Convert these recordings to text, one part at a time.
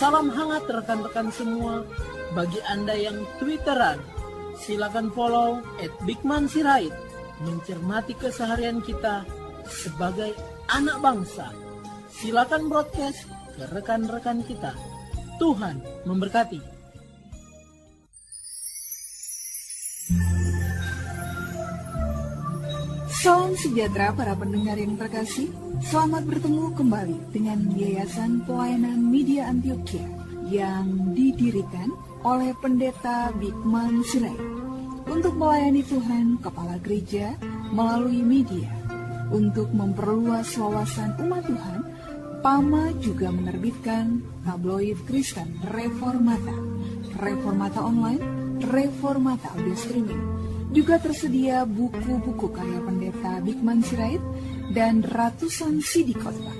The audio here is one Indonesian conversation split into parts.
Salam hangat rekan-rekan semua. Bagi Anda yang Twitteran, silakan follow @bigmansirait. Mencermati keseharian kita sebagai anak bangsa. Silakan broadcast ke rekan-rekan kita. Tuhan memberkati. Salam sejahtera para pendengar yang terkasih. Selamat bertemu kembali dengan Yayasan Pelayanan Media Antioquia yang didirikan oleh Pendeta Bigman Sirait untuk melayani Tuhan Kepala Gereja melalui media. Untuk memperluas wawasan umat Tuhan, PAMA juga menerbitkan tabloid Kristen Reformata, Reformata Online, Reformata Audio Streaming. Juga tersedia buku-buku karya Pendeta Bigman Sirait dan ratusan CD khotbah.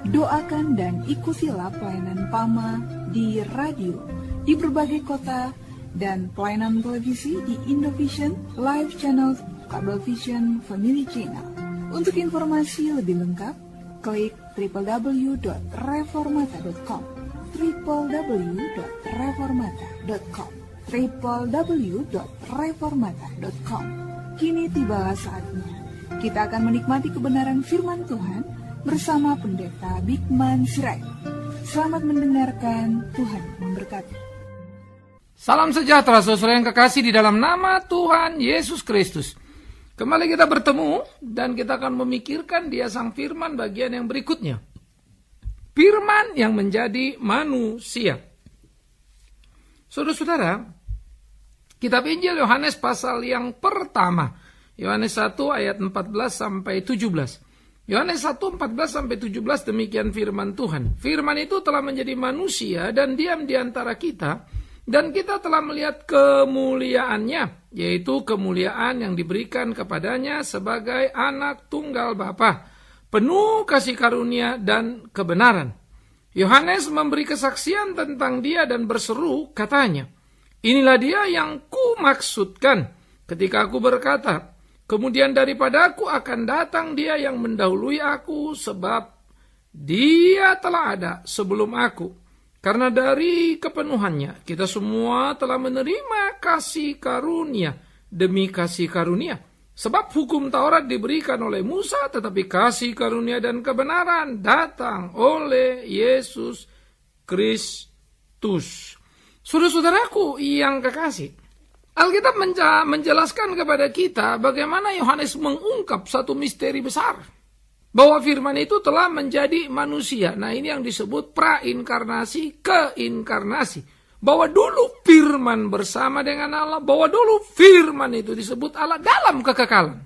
Doakan dan ikutilah pelayanan PAMA di radio, di berbagai kota, dan pelayanan televisi di Indovision, Live Channel, Cablevision, Family Channel. Untuk informasi lebih lengkap, klik www.reformata.com, www.reformata.com, www.reformata.com. Kini tibalah saatnya kita akan menikmati kebenaran firman Tuhan bersama Pendeta Bigman Sirait. Selamat mendengarkan, Tuhan memberkati. Salam sejahtera saudara yang kekasih di dalam nama Tuhan Yesus Kristus. Kembali kita bertemu dan kita akan memikirkan Dia Sang Firman bagian yang berikutnya. Firman yang menjadi manusia. Saudara-saudara, kitab Injil Yohanes pasal yang pertama, Yohanes 1 ayat 14 sampai 17. Yohanes 1 14 sampai 17 demikian firman Tuhan. Firman itu telah menjadi manusia dan diam di antara kita, dan kita telah melihat kemuliaannya, yaitu kemuliaan yang diberikan kepadanya sebagai anak tunggal Bapa, penuh kasih karunia dan kebenaran. Yohanes memberi kesaksian tentang Dia dan berseru, katanya, "Inilah Dia yang kumaksudkan ketika aku berkata, kemudian daripada aku akan datang Dia yang mendahului aku, sebab Dia telah ada sebelum aku. Karena dari kepenuhannya kita semua telah menerima kasih karunia demi kasih karunia. Sebab hukum Taurat diberikan oleh Musa, tetapi kasih karunia dan kebenaran datang oleh Yesus Kristus." Saudara-saudaraku yang kekasih, Alkitab menjelaskan kepada kita bagaimana Yohanes mengungkap satu misteri besar. Bahwa firman itu telah menjadi manusia. Nah, ini yang disebut prainkarnasi, keinkarnasi. Bahwa dulu firman bersama dengan Allah. Bahwa dulu firman itu disebut Allah dalam kekekalan.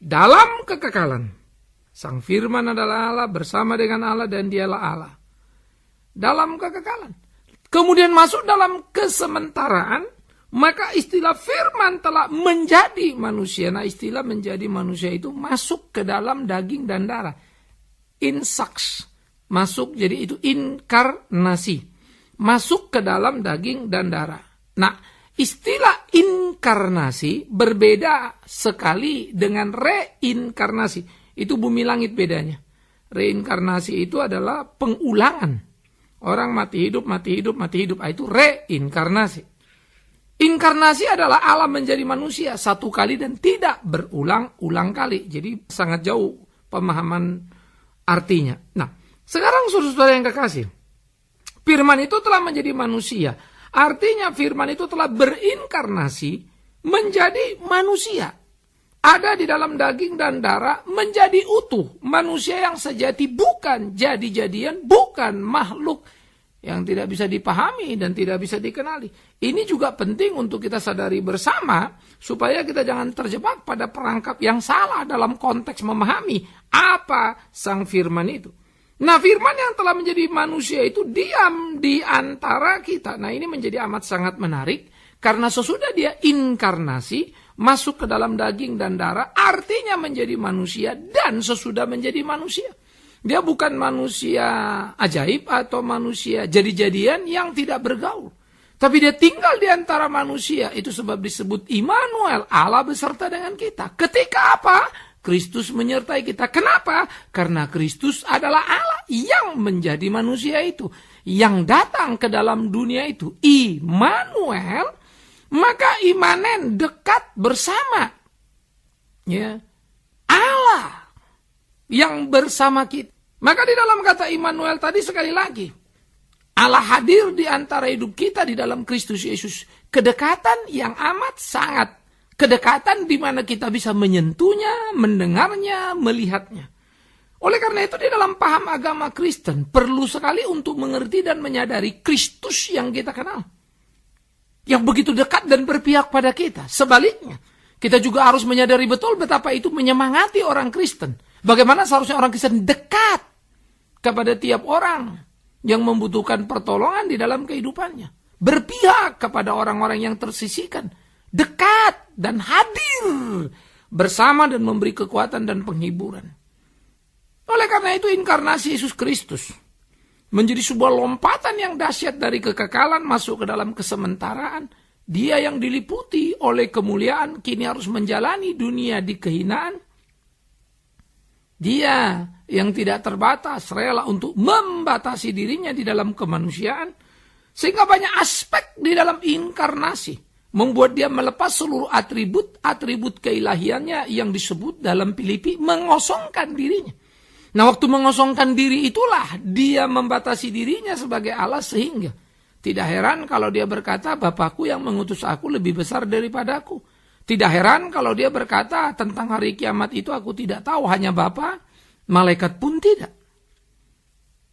Dalam kekekalan. Sang firman adalah Allah, bersama dengan Allah, dan dialah Allah. Dalam kekekalan. Kemudian masuk dalam kesementaraan. Maka istilah firman telah menjadi manusia. Nah, istilah menjadi manusia itu masuk ke dalam daging dan darah. Insaks. Masuk, jadi itu inkarnasi. Masuk ke dalam daging dan darah. Nah, istilah inkarnasi berbeda sekali dengan reinkarnasi. Itu bumi langit bedanya. Reinkarnasi itu adalah pengulangan. Orang mati hidup, mati hidup, mati hidup. Itu reinkarnasi. Inkarnasi adalah Allah menjadi manusia satu kali dan tidak berulang-ulang kali. Jadi sangat jauh pemahaman artinya. Nah, sekarang saudara-saudara yang kekasih, firman itu telah menjadi manusia. Artinya firman itu telah berinkarnasi menjadi manusia. Ada di dalam daging dan darah menjadi utuh. Manusia yang sejati, bukan jadi-jadian, bukan makhluk yang tidak bisa dipahami dan tidak bisa dikenali. Ini juga penting untuk kita sadari bersama, supaya kita jangan terjebak pada perangkap yang salah dalam konteks memahami apa sang firman itu. Nah, firman yang telah menjadi manusia itu diam di antara kita. Nah, ini menjadi amat sangat menarik, karena sesudah dia inkarnasi, masuk ke dalam daging dan darah, artinya menjadi manusia, dan sesudah menjadi manusia. Dia bukan manusia ajaib atau manusia jadi-jadian yang tidak bergaul. Tapi dia tinggal di antara manusia. Itu sebab disebut Immanuel, Allah beserta dengan kita. Ketika apa? Kristus menyertai kita. Kenapa? Karena Kristus adalah Allah. yang menjadi manusia itu, yang datang ke dalam dunia itu, Immanuel, maka imanen dekat bersama. Ya, Allah yang bersama kita. Maka di dalam kata Immanuel tadi sekali lagi, Allah hadir di antara hidup kita di dalam Kristus Yesus. Kedekatan yang amat sangat. Kedekatan di mana kita bisa menyentuhnya, mendengarnya, melihatnya. Oleh karena itu di dalam paham agama Kristen perlu sekali untuk mengerti dan menyadari Kristus yang kita kenal. Yang begitu dekat dan berpihak pada kita. Sebaliknya, kita juga harus menyadari betul betapa itu menyemangati orang Kristen. Bagaimana seharusnya orang Kristen dekat kepada tiap orang yang membutuhkan pertolongan di dalam kehidupannya. Berpihak kepada orang-orang yang tersisihkan. Dekat dan hadir bersama dan memberi kekuatan dan penghiburan. Oleh karena itu inkarnasi Yesus Kristus menjadi sebuah lompatan yang dahsyat dari kekekalan masuk ke dalam kesementaraan. Dia yang diliputi oleh kemuliaan kini harus menjalani dunia di kehinaan. Dia yang tidak terbatas rela untuk membatasi dirinya di dalam kemanusiaan. Sehingga banyak aspek di dalam inkarnasi membuat dia melepas seluruh atribut keilahiannya yang disebut dalam Filipi mengosongkan dirinya. Nah, waktu mengosongkan diri itulah dia membatasi dirinya sebagai Allah sehingga tidak heran kalau dia berkata, Bapakku yang mengutus aku lebih besar daripadaku. Tidak heran kalau dia berkata tentang hari kiamat itu aku tidak tahu, hanya Bapa, malaikat pun tidak.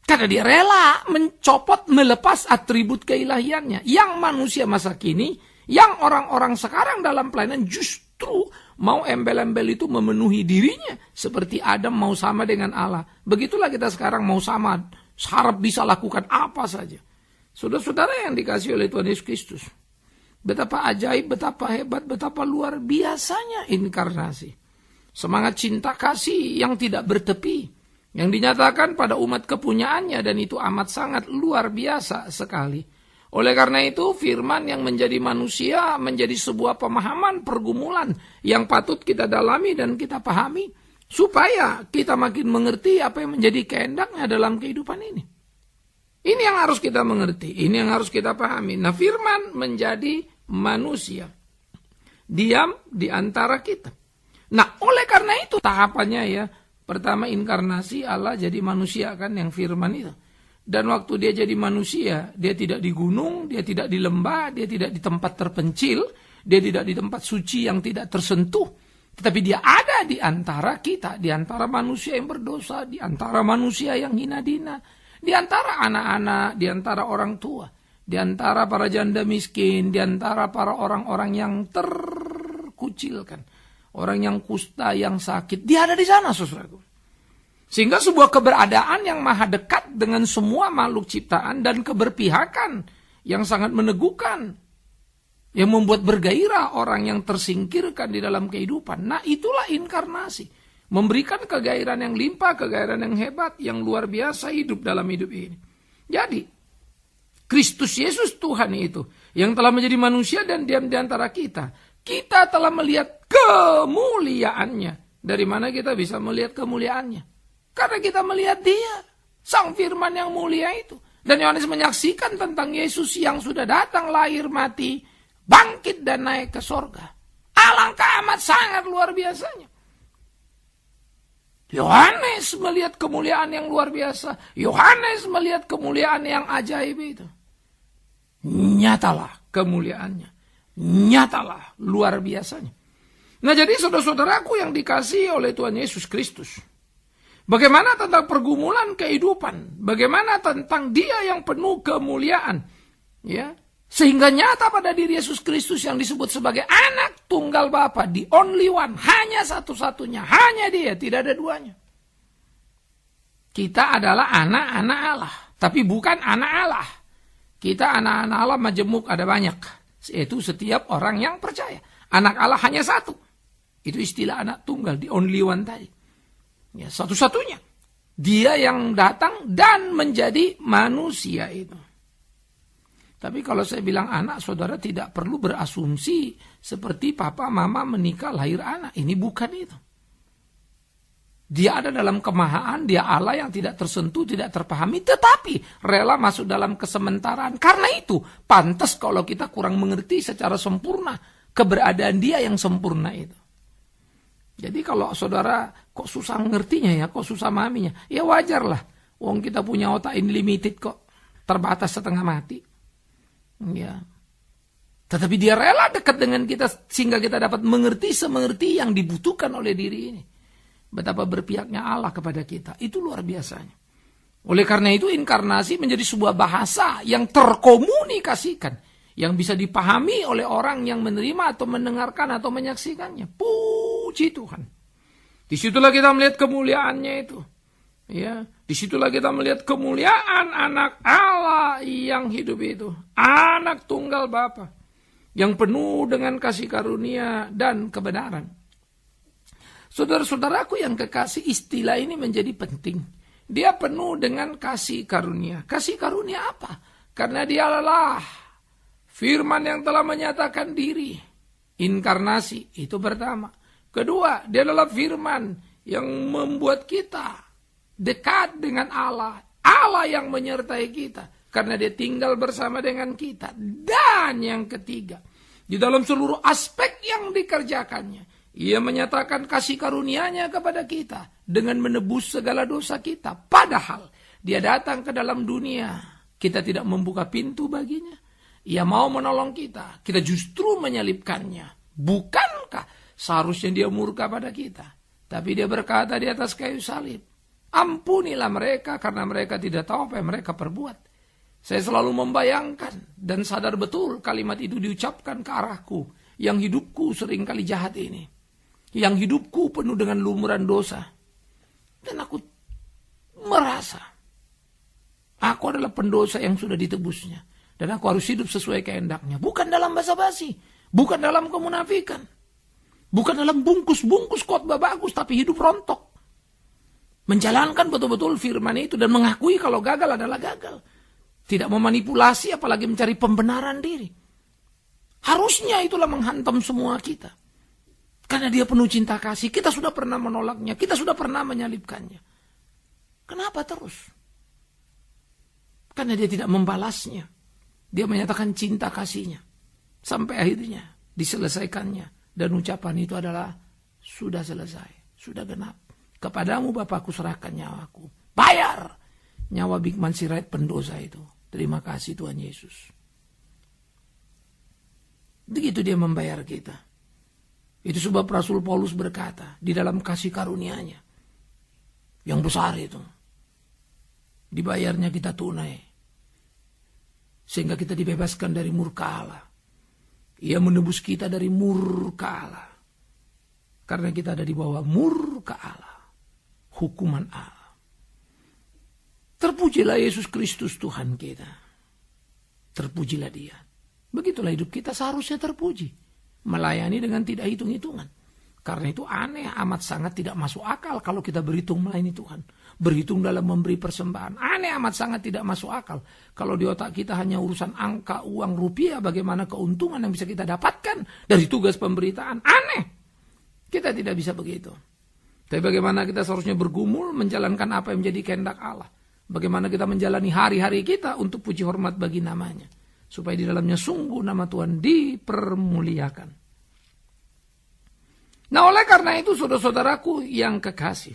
Karena dia rela mencopot, melepas atribut keilahiannya. Yang manusia masa kini, yang orang-orang sekarang dalam pelayanan justru mau embel-embel itu memenuhi dirinya. Seperti Adam mau sama dengan Allah. Begitulah kita sekarang mau sama, harap bisa lakukan apa saja. Saudara-saudara yang dikasihi oleh Tuhan Yesus Kristus. Betapa ajaib, betapa hebat, betapa luar biasanya inkarnasi. Semangat cinta kasih yang tidak bertepi. Yang dinyatakan pada umat kepunyaannya dan itu amat sangat luar biasa sekali. Oleh karena itu, firman yang menjadi manusia menjadi sebuah pemahaman pergumulan yang patut kita dalami dan kita pahami supaya kita makin mengerti apa yang menjadi kehendaknya dalam kehidupan ini. Ini yang harus kita mengerti, ini yang harus kita pahami. Nah, firman menjadi manusia, diam di antara kita. Nah, oleh karena itu tahapannya ya, pertama inkarnasi Allah jadi manusia kan yang firman itu. Dan waktu dia jadi manusia, dia tidak di gunung, dia tidak di lembah, dia tidak di tempat terpencil, dia tidak di tempat suci yang tidak tersentuh. Tetapi dia ada di antara kita, di antara manusia yang berdosa, di antara manusia yang hina dina, di antara anak-anak, di antara orang tua, di antara para janda miskin, di antara para orang-orang yang terkucilkan, orang yang kusta, yang sakit. Dia ada di sana, saudaraku. Sehingga sebuah keberadaan yang maha dekat dengan semua makhluk ciptaan dan keberpihakan yang sangat meneguhkan, yang membuat bergairah orang yang tersingkirkan di dalam kehidupan. Nah, itulah inkarnasi. Memberikan kegairahan yang limpah, kegairahan yang hebat, yang luar biasa hidup dalam hidup ini. Jadi, Kristus Yesus Tuhan itu, yang telah menjadi manusia dan diam di antara kita, kita telah melihat kemuliaannya. Dari mana kita bisa melihat kemuliaannya? Karena kita melihat dia, Sang Firman yang mulia itu. Dan Yohanes menyaksikan tentang Yesus yang sudah datang, lahir, mati, bangkit dan naik ke sorga. Alangkah amat sangat luar biasanya. Yohanes melihat kemuliaan yang luar biasa. Yohanes melihat kemuliaan yang ajaib itu. Nyatalah kemuliaannya. Nyatalah luar biasanya. Nah, jadi saudara-saudaraku yang dikasihi oleh Tuhan Yesus Kristus. Bagaimana tentang pergumulan kehidupan? Bagaimana tentang dia yang penuh kemuliaan? Ya, sehingga nyata pada diri Yesus Kristus yang disebut sebagai anak tunggal Bapa, the only one, hanya satu-satunya, hanya dia, tidak ada duanya. Kita adalah anak-anak Allah, tapi bukan anak Allah. Kita anak-anak Allah majemuk ada banyak, yaitu setiap orang yang percaya. Anak Allah hanya satu. Itu istilah anak tunggal, the only one tadi. Ya, satu-satunya. Dia yang datang dan menjadi manusia itu. Tapi kalau saya bilang anak, saudara tidak perlu berasumsi seperti papa mama menikah lahir anak. Ini bukan itu. Dia ada dalam kemahaan, dia Allah yang tidak tersentuh, tidak terpahami, tetapi rela masuk dalam kesementaraan. Karena itu, pantas kalau kita kurang mengerti secara sempurna keberadaan dia yang sempurna itu. Jadi kalau saudara kok susah ngertinya ya, kok susah memahaminya, ya wajar lah. Wong kita punya otak unlimited kok, terbatas setengah mati. Ya. Tetapi dia rela dekat dengan kita sehingga kita dapat mengerti semengerti yang dibutuhkan oleh diri ini. Betapa berpihaknya Allah kepada kita. Itu luar biasanya. Oleh karena itu inkarnasi menjadi sebuah bahasa yang terkomunikasikan. Yang bisa dipahami oleh orang yang menerima atau mendengarkan atau menyaksikannya. Puji Tuhan. Disitulah kita melihat kemuliaannya itu. Ya, disitulah kita melihat kemuliaan anak Allah yang hidup itu. Anak tunggal Bapa. Yang penuh dengan kasih karunia dan kebenaran. Saudara-saudaraku yang kekasih, istilah ini menjadi penting. Dia penuh dengan kasih karunia. Kasih karunia apa? Karena dia adalah firman yang telah menyatakan diri. Inkarnasi, itu pertama. Kedua, dia adalah firman yang membuat kita dekat dengan Allah. Allah yang menyertai kita. Karena dia tinggal bersama dengan kita. Dan yang ketiga, di dalam seluruh aspek yang dikerjakannya, Ia menyatakan kasih karunia-Nya kepada kita dengan menebus segala dosa kita. Padahal Dia datang ke dalam dunia, kita tidak membuka pintu baginya. Ia mau menolong kita, kita justru menyalibkannya. Bukankah seharusnya Dia murka pada kita? Tapi Dia berkata di atas kayu salib, ampunilah mereka karena mereka tidak tahu apa yang mereka perbuat. Saya selalu membayangkan dan sadar betul kalimat itu diucapkan ke arahku, yang hidupku seringkali jahat ini. Yang hidupku penuh dengan lumuran dosa. Dan aku merasa aku adalah pendosa yang sudah ditebusnya. Dan aku harus hidup sesuai kehendaknya. Bukan dalam basa-basi. Bukan dalam kemunafikan. Bukan dalam bungkus-bungkus khotbah bagus, tapi hidup rontok. Menjalankan betul-betul firman itu dan mengakui kalau gagal adalah gagal. Tidak memanipulasi apalagi mencari pembenaran diri. Harusnya itulah menghantam semua kita. Karena Dia penuh cinta kasih, kita sudah pernah menolaknya, kita sudah pernah menyalibkannya. Kenapa terus? Karena Dia tidak membalasnya. Dia menyatakan cinta kasihnya. Sampai akhirnya diselesaikannya. Dan ucapan itu adalah, sudah selesai, sudah genap. Kepadamu Bapakku serahkan nyawaku. Bayar nyawa Bikman Sirait pendosa itu. Terima kasih Tuhan Yesus. Begitu Dia membayar kita. Itu sebab Rasul Paulus berkata, di dalam kasih karunia-Nya yang besar itu, dibayarnya kita tunai, sehingga kita dibebaskan dari murka Allah. Ia menebus kita dari murka Allah, karena kita ada di bawah murka Allah, hukuman Allah. Terpujilah Yesus Kristus Tuhan kita. Terpujilah Dia. Begitulah hidup kita seharusnya terpuji. Melayani dengan tidak hitung-hitungan. Karena itu aneh, amat sangat tidak masuk akal kalau kita berhitung melayani Tuhan. Berhitung dalam memberi persembahan. Aneh, amat sangat tidak masuk akal. Kalau di otak kita hanya urusan angka, uang, rupiah, bagaimana keuntungan yang bisa kita dapatkan dari tugas pemberitaan. Aneh. Kita tidak bisa begitu. Tapi bagaimana kita seharusnya bergumul menjalankan apa yang menjadi kehendak Allah. Bagaimana kita menjalani hari-hari kita untuk puji hormat bagi namanya. Supaya di dalamnya sungguh nama Tuhan dipermuliakan. Nah oleh karena itu saudara-saudaraku yang kekasih.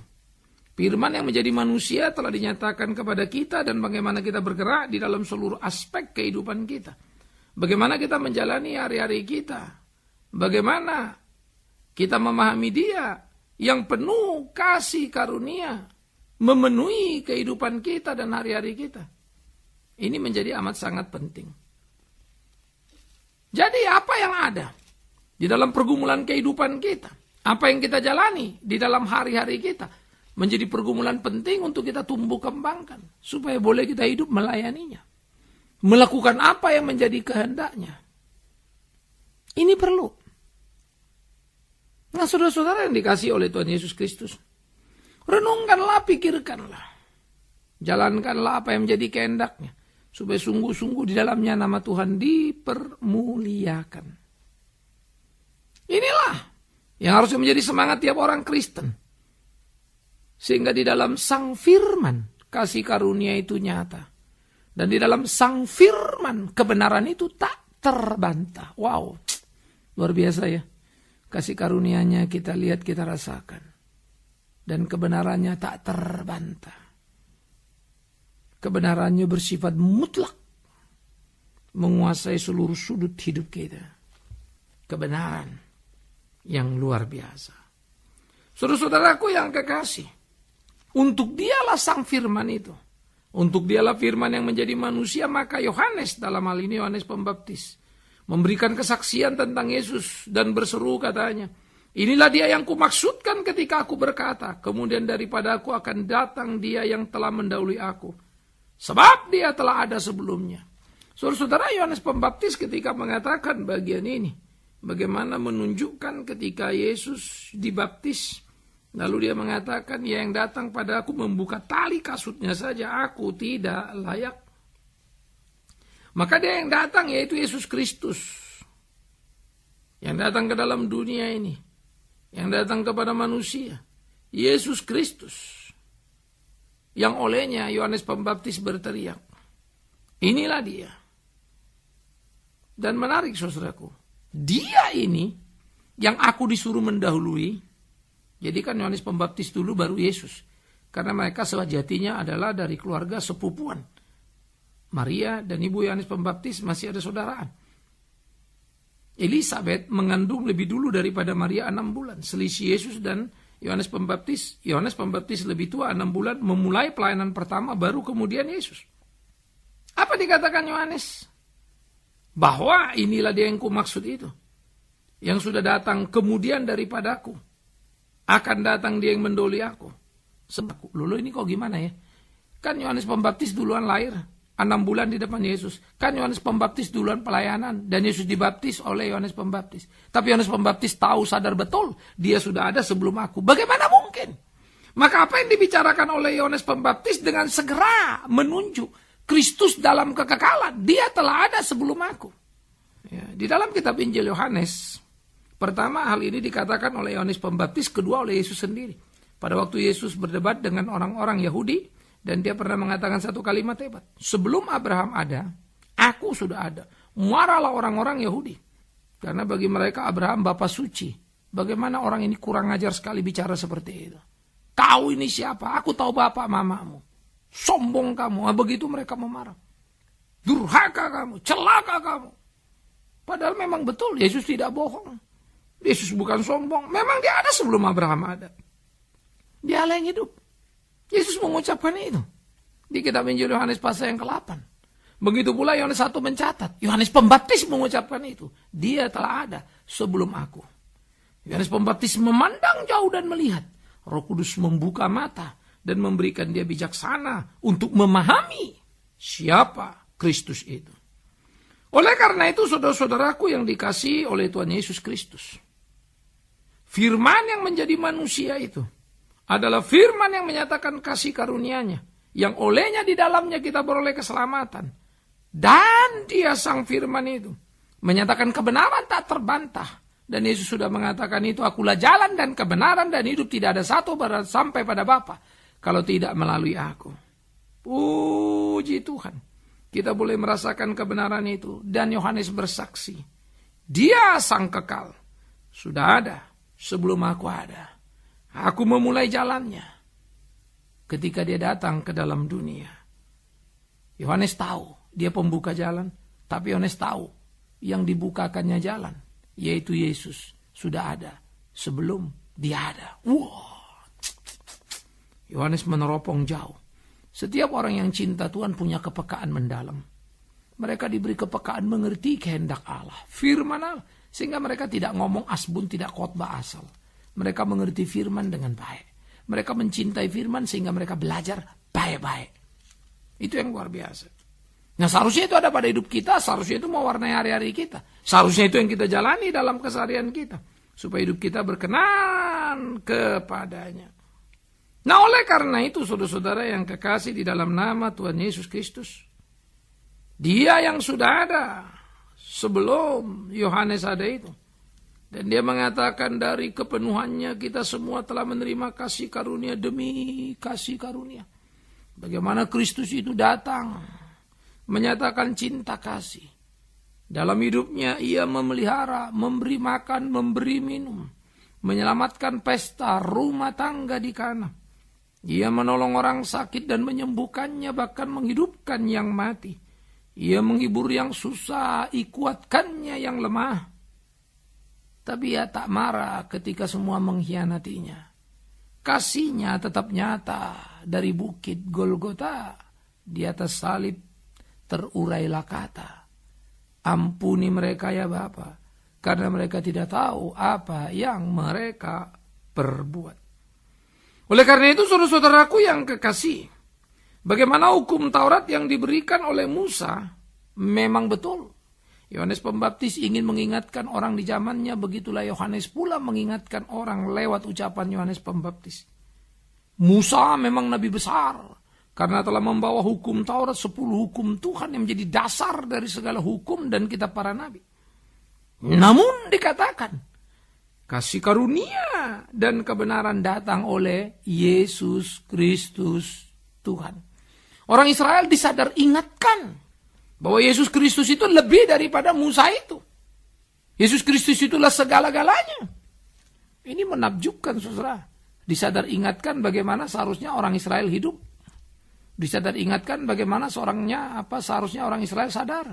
Firman yang menjadi manusia telah dinyatakan kepada kita dan bagaimana kita bergerak di dalam seluruh aspek kehidupan kita. Bagaimana kita menjalani hari-hari kita. Bagaimana kita memahami Dia yang penuh kasih karunia. Memenuhi kehidupan kita dan hari-hari kita. Ini menjadi amat sangat penting. Jadi apa yang ada di dalam pergumulan kehidupan kita, apa yang kita jalani di dalam hari-hari kita, menjadi pergumulan penting untuk kita tumbuh kembangkan, supaya boleh kita hidup melayaninya. Melakukan apa yang menjadi kehendaknya. Ini perlu. Nah saudara-saudara yang dikasihi oleh Tuhan Yesus Kristus, renungkanlah, pikirkanlah. Jalankanlah apa yang menjadi kehendaknya. Supaya sungguh-sungguh di dalamnya nama Tuhan dipermuliakan. Inilah yang harusnya menjadi semangat tiap orang Kristen. Sehingga di dalam Sang Firman kasih karunia itu nyata. Dan di dalam Sang Firman kebenaran itu tak terbantah. Wow, luar biasa ya. Kasih karunia-Nya kita lihat, kita rasakan. Dan kebenarannya tak terbantah. Kebenarannya bersifat mutlak. Menguasai seluruh sudut hidup kita. Kebenaran yang luar biasa. Saudara-saudaraku yang kekasih. Untuk dialah Sang Firman itu. Untuk dialah Firman yang menjadi manusia. Maka Yohanes, dalam hal ini Yohanes Pembaptis, memberikan kesaksian tentang Yesus. Dan berseru katanya, inilah dia yang kumaksudkan ketika aku berkata, kemudian daripada aku akan datang dia yang telah mendahului aku. Sebab dia telah ada sebelumnya. Saudara-saudara, Yohanes Pembaptis ketika mengatakan bagian ini, bagaimana menunjukkan ketika Yesus dibaptis, lalu dia mengatakan, ya yang datang pada aku membuka tali kasutnya saja, aku tidak layak. Maka dia yang datang yaitu Yesus Kristus. Yang datang ke dalam dunia ini. Yang datang kepada manusia. Yesus Kristus. Yang olehnya Yohanes Pembaptis berteriak, inilah dia. Dan menarik saudaraku, dia ini yang aku disuruh mendahului. Jadi kan Yohanes Pembaptis dulu baru Yesus. Karena mereka sejatinya adalah dari keluarga sepupuan. Maria dan ibu Yohanes Pembaptis masih ada saudaraan. Elisabet mengandung lebih dulu daripada Maria 6 bulan. Selisih Yesus dan Yohanes Pembaptis. Yohanes Pembaptis lebih tua 6 bulan, memulai pelayanan pertama, baru kemudian Yesus. Apa dikatakan Yohanes? Bahwa inilah dia yang kumaksud itu. Yang sudah datang kemudian daripadaku. Akan datang dia yang mendahului aku. Sebab, lulu ini kok gimana ya? Kan Yohanes Pembaptis duluan lahir. 6 bulan di depan Yesus. Kan Yohanes Pembaptis duluan pelayanan. Dan Yesus dibaptis oleh Yohanes Pembaptis. Tapi Yohanes Pembaptis tahu, sadar betul. Dia sudah ada sebelum aku. Bagaimana mungkin? Maka apa yang dibicarakan oleh Yohanes Pembaptis dengan segera menunjuk Kristus dalam kekekalan. Dia telah ada sebelum aku. Ya, di dalam kitab Injil Yohanes, pertama hal ini dikatakan oleh Yohanes Pembaptis, kedua oleh Yesus sendiri. Pada waktu Yesus berdebat dengan orang-orang Yahudi, dan dia pernah mengatakan satu kalimat hebat. Sebelum Abraham ada, aku sudah ada. Marahlah orang-orang Yahudi. Karena bagi mereka Abraham Bapa suci. Bagaimana orang ini kurang ajar sekali bicara seperti itu. Kau ini siapa? Aku tahu bapak mamamu. Sombong kamu. Begitu mereka memarah. Durhaka kamu. Celaka kamu. Padahal memang betul. Yesus tidak bohong. Yesus bukan sombong. Memang dia ada sebelum Abraham ada. Dia yang hidup. Yesus mengucapkan itu. Di kitab Injil Yohanes pasal yang ke-8. Begitu pula Yohanes 1 mencatat. Yohanes Pembaptis mengucapkan itu. Dia telah ada sebelum aku. Yohanes Pembaptis memandang jauh dan melihat. Roh Kudus membuka mata. Dan memberikan dia bijaksana untuk memahami siapa Kristus itu. Oleh karena itu saudara-saudaraku yang dikasihi oleh Tuhan Yesus Kristus. Firman yang menjadi manusia itu adalah firman yang menyatakan kasih karunia-Nya. Yang olehnya di dalamnya kita beroleh keselamatan. Dan dia sang firman itu menyatakan kebenaran tak terbantah. Dan Yesus sudah mengatakan itu, akulah jalan dan kebenaran dan hidup, tidak ada satu sampai pada Bapa kalau tidak melalui aku. Puji Tuhan. Kita boleh merasakan kebenaran itu. Dan Yohanes bersaksi. Dia sang kekal. Sudah ada sebelum aku ada. Aku memulai jalannya. Ketika dia datang ke dalam dunia. Yohanes tahu dia pembuka jalan. Tapi Yohanes tahu yang dibukakannya jalan. Yaitu Yesus. Sudah ada sebelum dia ada. Wow. Yohanes meneropong jauh. Setiap orang yang cinta Tuhan punya kepekaan mendalam. Mereka diberi kepekaan mengerti kehendak Allah. Firman Allah. Sehingga mereka tidak ngomong asbun, tidak khotbah asal. Mereka mengerti firman dengan baik. Mereka mencintai firman sehingga mereka belajar baik-baik. Itu yang luar biasa. Nah seharusnya itu ada pada hidup kita. Seharusnya itu mewarnai hari-hari kita. Seharusnya itu yang kita jalani dalam keseharian kita. Supaya hidup kita berkenan kepadanya. Nah oleh karena itu saudara-saudara yang kekasih di dalam nama Tuhan Yesus Kristus. Dia yang sudah ada sebelum Yohanes ada itu. Dan dia mengatakan dari kepenuhannya kita semua telah menerima kasih karunia demi kasih karunia. Bagaimana Kristus itu datang menyatakan cinta kasih. Dalam hidupnya ia memelihara, memberi makan, memberi minum, menyelamatkan pesta rumah tangga di Kana. Ia menolong orang sakit dan menyembuhkannya, bahkan menghidupkan yang mati. Ia menghibur yang susah, ikuatkannya yang lemah. Tapi ia tak marah ketika semua mengkhianatinya. Kasihnya tetap nyata dari bukit Golgota. Di atas salib terurailah kata, ampuni mereka ya Bapa, karena mereka tidak tahu apa yang mereka perbuat. Oleh karena itu saudara-saudaraku yang kekasih, bagaimana hukum Taurat yang diberikan oleh Musa memang betul. Yohanes Pembaptis ingin mengingatkan orang di zamannya, begitulah Yohanes pula mengingatkan orang lewat ucapan Yohanes Pembaptis. Musa memang nabi besar, karena telah membawa hukum Taurat, 10 hukum Tuhan yang menjadi dasar dari segala hukum dan kitab para nabi. Namun dikatakan, kasih karunia dan kebenaran datang oleh Yesus Kristus Tuhan. Orang Israel disadar ingatkan bahwa Yesus Kristus itu lebih daripada Musa itu. Yesus Kristus itulah segala-galanya. Ini menakjubkan saudara. Disadar ingatkan bagaimana seharusnya orang Israel hidup. Disadar ingatkan bagaimana seharusnya orang Israel sadar.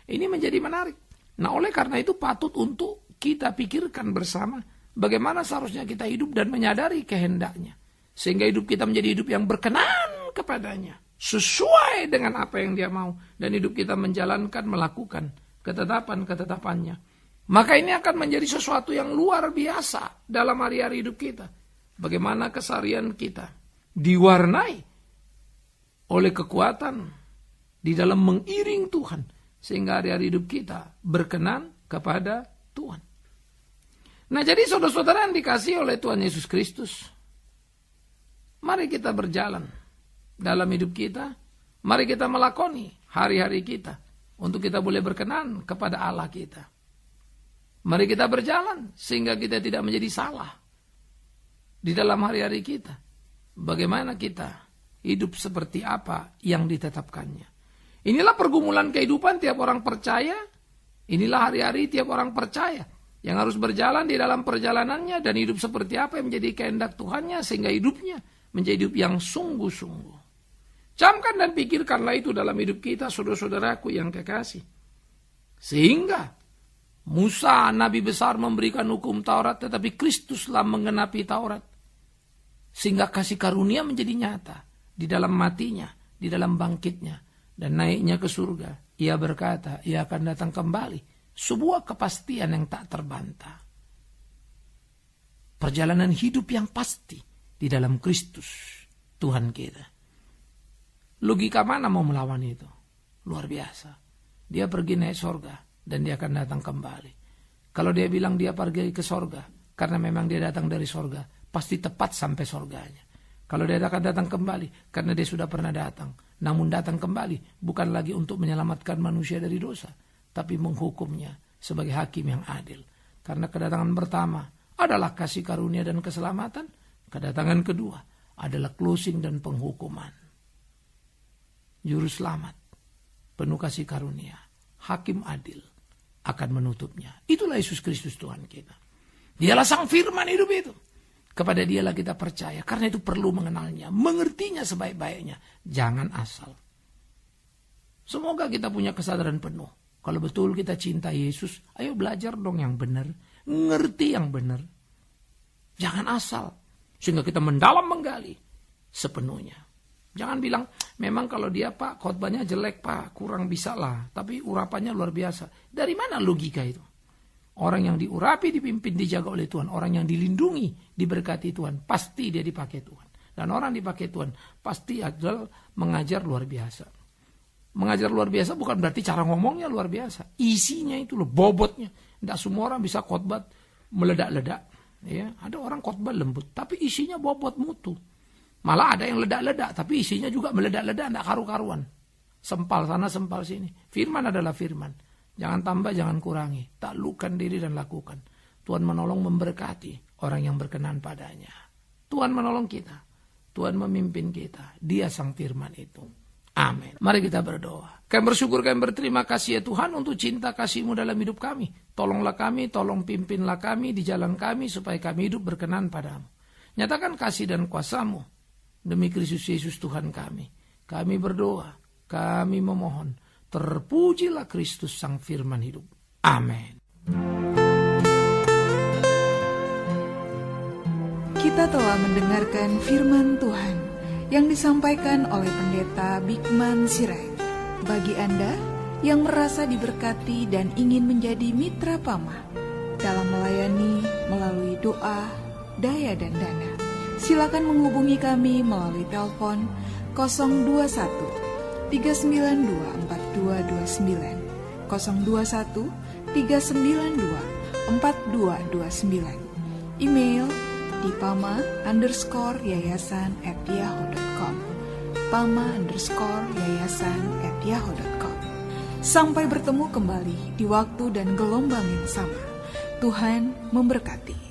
Ini menjadi menarik. Nah, oleh karena itu patut untuk kita pikirkan bersama bagaimana seharusnya kita hidup dan menyadari kehendaknya. Sehingga hidup kita menjadi hidup yang berkenan kepadanya. Sesuai dengan apa yang dia mau. Dan hidup kita menjalankan, melakukan ketetapan-ketetapannya. Maka ini akan menjadi sesuatu yang luar biasa dalam hari-hari hidup kita. Bagaimana keseharian kita diwarnai oleh kekuatan di dalam mengiring Tuhan. Sehingga hari-hari hidup kita berkenan kepada Tuhan. Nah, jadi saudara-saudara yang dikasihi oleh Tuhan Yesus Kristus, mari kita berjalan dalam hidup kita, mari kita melakoni hari-hari kita untuk kita boleh berkenan kepada Allah kita. Mari kita berjalan sehingga kita tidak menjadi salah di dalam hari-hari kita. Bagaimana kita hidup seperti apa yang ditetapkannya. Inilah pergumulan kehidupan tiap orang percaya. Inilah hari-hari tiap orang percaya yang harus berjalan di dalam perjalanannya dan hidup seperti apa yang menjadi kehendak Tuhannya sehingga hidupnya menjadi hidup yang sungguh-sungguh. Camkan dan pikirkanlah itu dalam hidup kita, saudara-saudaraku yang kekasih. Sehingga Musa, nabi besar, memberikan hukum Taurat, tetapi Kristuslah menggenapi Taurat. Sehingga kasih karunia menjadi nyata di dalam matinya, di dalam bangkitnya, dan naiknya ke surga. Ia berkata, ia akan datang kembali. Sebuah kepastian yang tak terbantah. Perjalanan hidup yang pasti di dalam Kristus, Tuhan kita. Logika mana mau melawan itu? Luar biasa. Dia pergi naik sorga dan dia akan datang kembali. Kalau dia bilang dia pergi ke sorga karena memang dia datang dari sorga, pasti tepat sampai sorganya. Kalau dia akan datang kembali karena dia sudah pernah datang, namun datang kembali bukan lagi untuk menyelamatkan manusia dari dosa, tapi menghukumnya sebagai hakim yang adil. Karena kedatangan pertama adalah kasih karunia dan keselamatan, kedatangan kedua adalah closing dan penghukuman. Juru selamat, penuh kasih karunia, hakim adil akan menutupnya. Itulah Yesus Kristus Tuhan kita. Dialah sang firman hidup itu. Kepada dialah kita percaya. Karena itu perlu mengenalnya, mengertinya sebaik-baiknya. Jangan asal. Semoga kita punya kesadaran penuh. Kalau betul kita cinta Yesus, ayo belajar dong yang benar. Ngerti yang benar. Jangan asal. Sehingga kita mendalam menggali sepenuhnya. Jangan bilang, memang kalau dia Pak, khotbahnya jelek Pak, kurang bisa lah. Tapi urapannya luar biasa. Dari mana logika itu? Orang yang diurapi, dipimpin, dijaga oleh Tuhan. Orang yang dilindungi, diberkati Tuhan. Pasti dia dipakai Tuhan. Dan orang dipakai Tuhan, pasti adalah mengajar luar biasa. Mengajar luar biasa bukan berarti cara ngomongnya luar biasa. Isinya itu loh, bobotnya. Tidak semua orang bisa khotbah meledak-ledak. Ya, ada orang khotbah lembut, tapi isinya bobot mutu. Malah ada yang ledak-ledak, tapi isinya juga meledak-ledak, tidak karu-karuan. Sempal sana, sempal sini. Firman adalah firman. Jangan tambah, jangan kurangi. Taklukkan diri dan lakukan. Tuhan menolong memberkati orang yang berkenan padanya. Tuhan menolong kita. Tuhan memimpin kita. Dia sang firman itu. Amin. Mari kita berdoa. Kami bersyukur, kami berterima kasih ya Tuhan untuk cinta kasih-Mu dalam hidup kami. Tolonglah kami, tolong pimpinlah kami di jalan kami supaya kami hidup berkenan padamu. Nyatakan kasih dan kuasa-Mu demi Kristus Yesus Tuhan kami. Kami berdoa, kami memohon, terpujilah Kristus sang firman hidup. Amin. Kita telah mendengarkan firman Tuhan yang disampaikan oleh Pendeta Bigman Sirait. Bagi Anda yang merasa diberkati dan ingin menjadi mitra Pama dalam melayani melalui doa, daya dan dana, silakan menghubungi kami melalui telepon 021 392 4229, 021 392 4229, email di pama_yayasan@yahoo.com, pama_yayasan@yahoo.com. Sampai bertemu kembali di waktu dan gelombang yang sama. Tuhan memberkati.